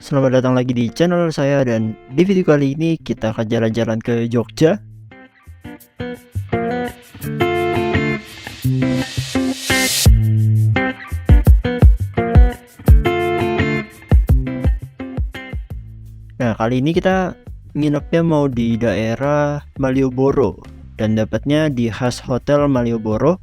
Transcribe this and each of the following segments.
Selamat datang lagi di channel saya, dan di video kali ini kita akan jalan-jalan ke Jogja. Nah, kali ini kita nginepnya mau di daerah Malioboro dan dapatnya di khas hotel Malioboro.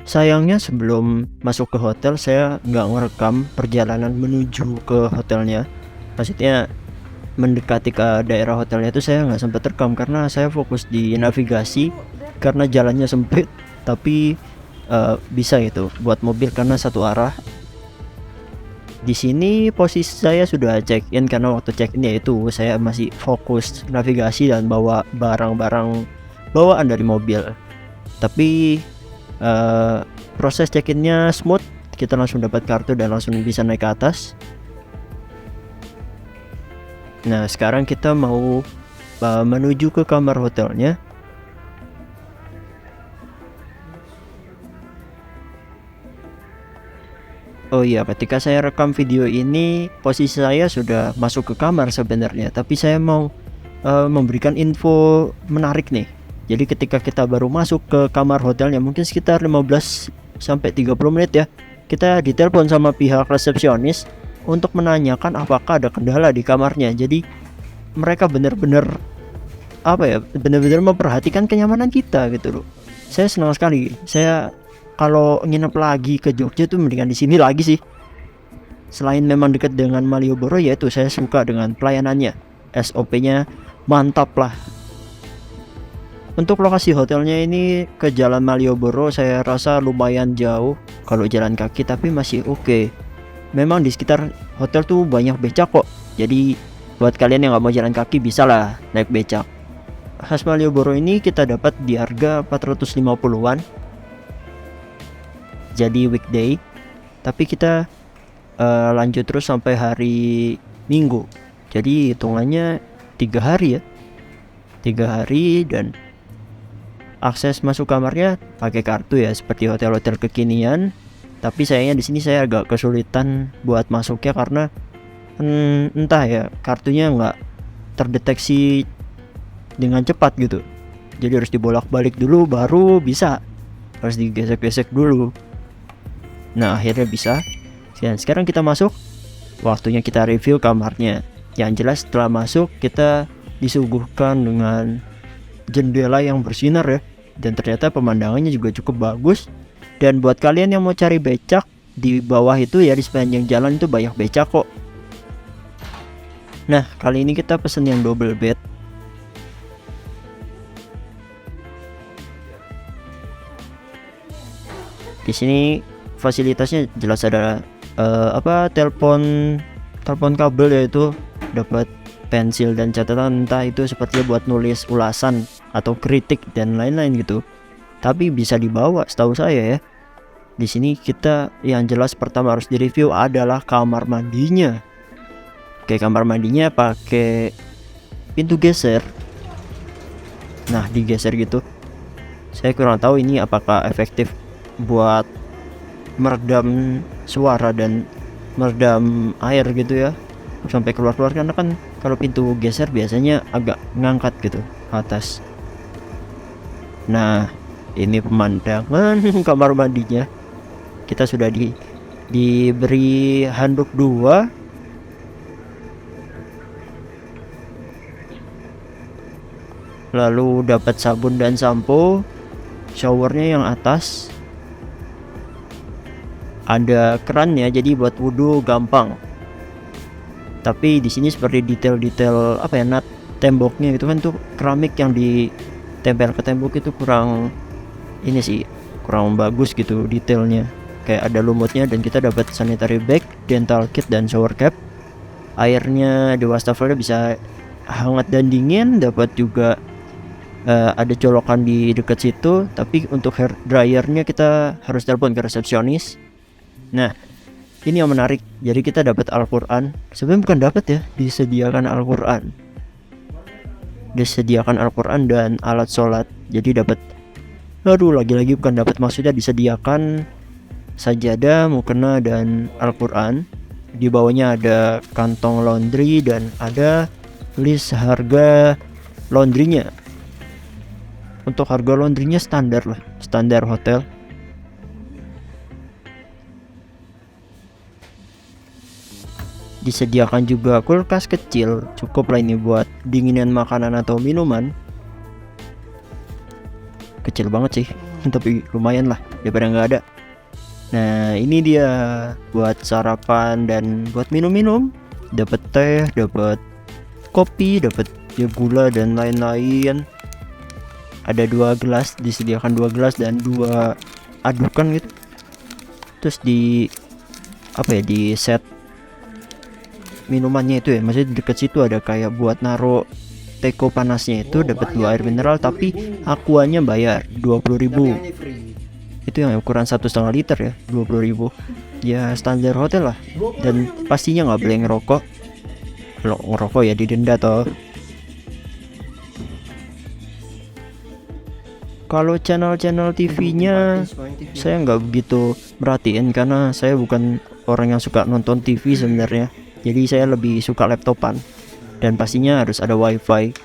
Sayangnya sebelum masuk ke hotel saya nggak ngerekam perjalanan menuju ke hotelnya. Maksudnya mendekati ke daerah hotelnya itu saya nggak sempat rekam karena saya fokus di navigasi karena jalannya sempit, tapi bisa gitu buat mobil karena satu arah. Di sini posisi saya sudah check in karena waktu check in yaitu saya masih fokus navigasi dan bawa barang-barang bawaan dari mobil. Tapi proses check innya smooth, kita langsung dapat kartu dan langsung bisa naik ke atas. Nah, sekarang kita mau menuju ke kamar hotelnya. Oh iya, ketika saya rekam video ini posisi saya sudah masuk ke kamar sebenarnya, tapi saya mau memberikan info menarik nih. Jadi ketika kita baru masuk ke kamar hotelnya, mungkin sekitar 15 sampai 30 menit ya, kita ditelepon sama pihak resepsionis untuk menanyakan apakah ada kendala di kamarnya. Jadi mereka benar-benar benar-benar memperhatikan kenyamanan kita gitu loh. Saya senang sekali. Saya kalau nginep lagi ke Jogja tuh mendingan di sini lagi sih. Selain memang dekat dengan Malioboro, yaitu saya suka dengan pelayanannya. SOP-nya mantap lah. Untuk lokasi hotelnya ini ke Jalan Malioboro saya rasa lumayan jauh kalau jalan kaki, tapi masih oke. Memang di sekitar hotel tuh banyak becak kok. Jadi buat kalian yang nggak mau jalan kaki bisa lah naik becak. Khas Malioboro ini kita dapat di harga 450-an. Jadi weekday. Tapi kita lanjut terus sampai hari Minggu. Jadi hitungannya 3 hari ya. 3 hari, dan akses masuk kamarnya pakai kartu ya, seperti hotel-hotel kekinian. Tapi sayangnya di sini saya agak kesulitan buat masuknya karena entah ya, kartunya nggak terdeteksi dengan cepat gitu. Jadi harus dibolak-balik dulu baru bisa, harus digesek-gesek dulu. Nah, akhirnya bisa. Dan sekarang kita masuk, waktunya kita review kamarnya. Yang jelas setelah masuk kita disuguhkan dengan jendela yang bersinar ya, dan ternyata pemandangannya juga cukup bagus. Dan buat kalian yang mau cari becak, di bawah itu ya, di sepanjang jalan itu banyak becak kok. Nah, kali ini kita pesen yang double bed. Di sini fasilitasnya jelas ada telepon kabel, yaitu dapat pensil dan catatan, entah itu sepertinya buat nulis ulasan atau kritik dan lain-lain gitu. Tapi bisa dibawa setahu saya ya. Di sini kita yang jelas pertama harus direview adalah kamar mandinya. Oke, kamar mandinya pakai pintu geser. Nah, digeser gitu. Saya kurang tahu ini apakah efektif buat meredam suara dan meredam air gitu ya, sampai keluar-keluar, karena kan kalau pintu geser biasanya agak ngangkat gitu atas. Nah, ini pemandangan kamar mandinya. Kita sudah diberi handuk 2. Lalu dapat sabun dan sampo. Showernya yang atas. Ada kerannya, jadi buat wudhu gampang. Tapi di sini seperti detail-detail nut temboknya itu kan tuh keramik yang ditempel ke tembok itu kurang bagus gitu detailnya. Kayak ada lumutnya, dan kita dapat sanitary bag, dental kit, dan shower cap. Airnya di wastafelnya bisa hangat dan dingin. Dapat juga ada colokan di dekat situ. Tapi untuk hair dryernya kita harus telepon ke resepsionis. Nah, ini yang menarik. Jadi kita dapat Al-Quran. Sebenarnya bukan dapat ya, disediakan Al-Quran. Disediakan Al-Quran dan alat sholat. Jadi dapat, lagi-lagi bukan dapat, maksudnya disediakan sajadah, mukena, dan Al-Quran. Di bawahnya ada kantong laundry dan ada list harga laundrynya. Untuk harga laundrynya standar lah, standar hotel. Disediakan juga kulkas kecil, cukup lah ini buat dinginan makanan atau minuman. Kecil banget sih, tapi lumayan lah daripada nggak ada. Nah ini dia buat sarapan dan buat minum-minum. Dapat teh, dapat kopi, dapat ya gula dan lain-lain. Ada 2 gelas, disediakan 2 gelas dan 2 adukan gitu. Terus di di set minumannya itu ya, maksudnya di dekat situ ada kayak buat naruh teko panasnya itu, dapat 2 air mineral tapi aquanya bayar 20.000. Itu yang ukuran 1,5 liter ya, 20.000. Ya standar hotel lah. Dan pastinya nggak boleh ngerokok. Kalau ngerokok ya didenda toh. Kalau channel-channel TV-nya saya nggak begitu merhatiin karena saya bukan orang yang suka nonton TV sebenarnya. Jadi saya lebih suka laptopan. Dan pastinya harus ada wifi.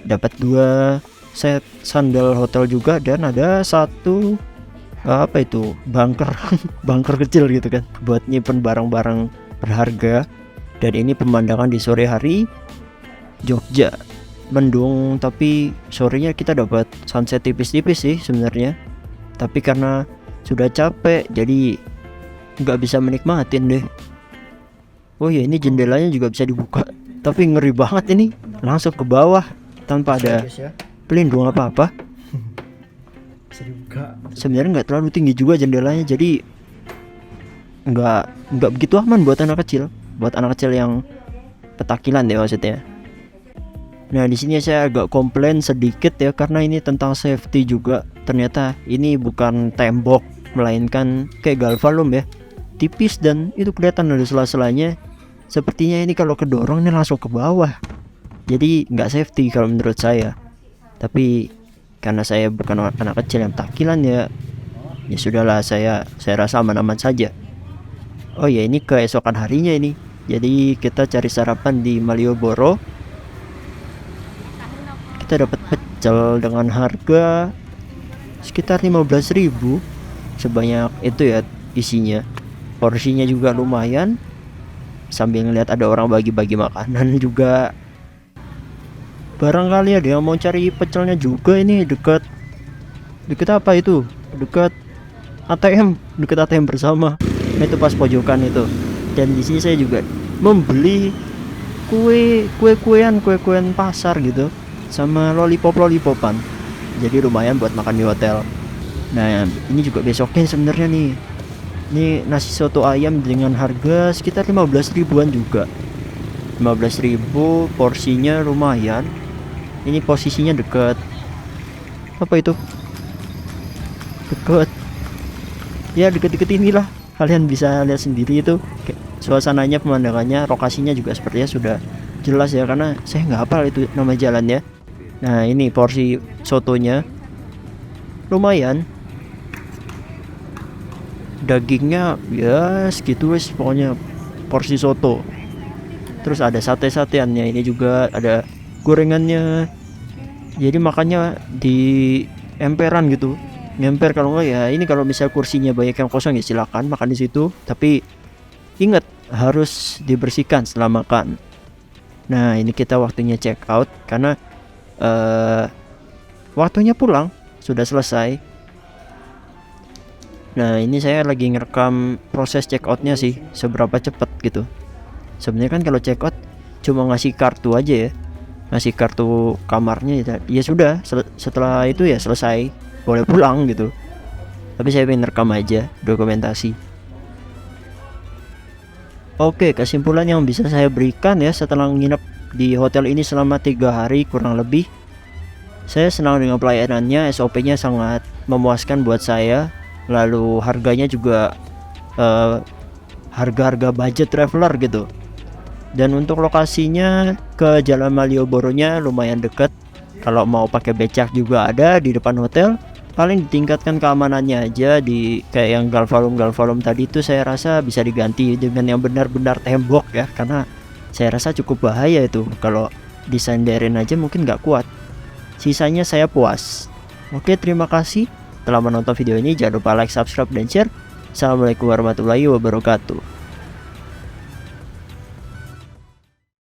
Dapat 2 set sandal hotel juga dan ada 1 bunker bunker kecil gitu kan buat nyimpen barang-barang berharga. Dan ini pemandangan di sore hari Jogja. Mendung tapi sorenya kita dapat sunset tipis-tipis sih sebenarnya. Tapi karena sudah capek jadi nggak bisa menikmatin deh. Oh ya ini jendelanya juga bisa dibuka. Tapi ngeri banget ini, langsung ke bawah tanpa ada pelindung apa-apa. Sebenarnya nggak terlalu tinggi juga jendelanya, jadi nggak begitu aman buat anak kecil. Buat anak kecil yang petakilan deh maksudnya. Nah di sini saya agak komplain sedikit ya karena ini tentang safety juga. Ternyata ini bukan tembok melainkan kayak galvalum ya, tipis dan itu kelihatan ada sela-selanya. Sepertinya ini kalau kedorong ini langsung ke bawah. Jadi nggak safety kalau menurut saya. Tapi karena saya bukan anak kecil yang takilan ya sudahlah, saya rasa aman-aman saja. Oh ya ini keesokan harinya ini. Jadi kita cari sarapan di Malioboro. Kita dapat pecel dengan harga sekitar 15.000 sebanyak itu ya isinya. Porsinya juga lumayan. Sambil ngeliat ada orang bagi-bagi makanan juga. Barangkali ada yang mau cari pecelnya juga ini dekat apa itu? Dekat ATM bersama. Nah, itu pas pojokan itu. Dan di sini saya juga membeli kue-kuean pasar gitu sama lollipopan. Jadi lumayan buat makan di hotel. Nah, ini juga besoknya sebenarnya nih. Ini nasi soto ayam dengan harga sekitar 15 ribuan juga. 15.000, porsinya lumayan. Ini posisinya dekat deket inilah. Kalian bisa lihat sendiri itu suasananya, pemandangannya, lokasinya juga sepertinya sudah jelas ya karena saya nggak hafal itu nama jalannya. Nah ini porsi sotonya lumayan, dagingnya ya segitu wes pokoknya porsi soto. Terus ada sate-sateannya, ini juga ada gorengannya. Jadi makannya di emperan gitu, ngemper. Kalau enggak ya ini kalau misal kursinya banyak yang kosong ya silakan makan di situ. Tapi ingat harus dibersihkan setelah makan. Nah ini kita waktunya check out karena waktunya pulang sudah selesai. Nah ini saya lagi ngerekam proses check outnya sih, seberapa cepat gitu. Sebenarnya kan kalau check out cuma ngasih kartu aja ya, ngasih kartu kamarnya ya sudah, setelah itu ya selesai, boleh pulang gitu. Tapi saya pengen rekam aja dokumentasi. Oke, kesimpulan yang bisa saya berikan ya setelah nginep di hotel ini selama 3 hari kurang lebih, saya senang dengan pelayanannya. SOP-nya sangat memuaskan buat saya. Lalu harganya juga harga-harga budget traveler gitu. Dan untuk lokasinya ke Jalan Malioboro-nya lumayan dekat. Kalau mau pakai becak juga ada di depan hotel. paling ditingkatkan keamanannya aja, di kayak yang galvalum tadi itu saya rasa bisa diganti dengan yang benar-benar tembok ya, karena saya rasa cukup bahaya itu kalau disenderin aja mungkin nggak kuat. Sisanya saya puas. Oke, terima kasih telah menonton video ini. Jangan lupa like, subscribe, dan share. Assalamualaikum warahmatullahi wabarakatuh.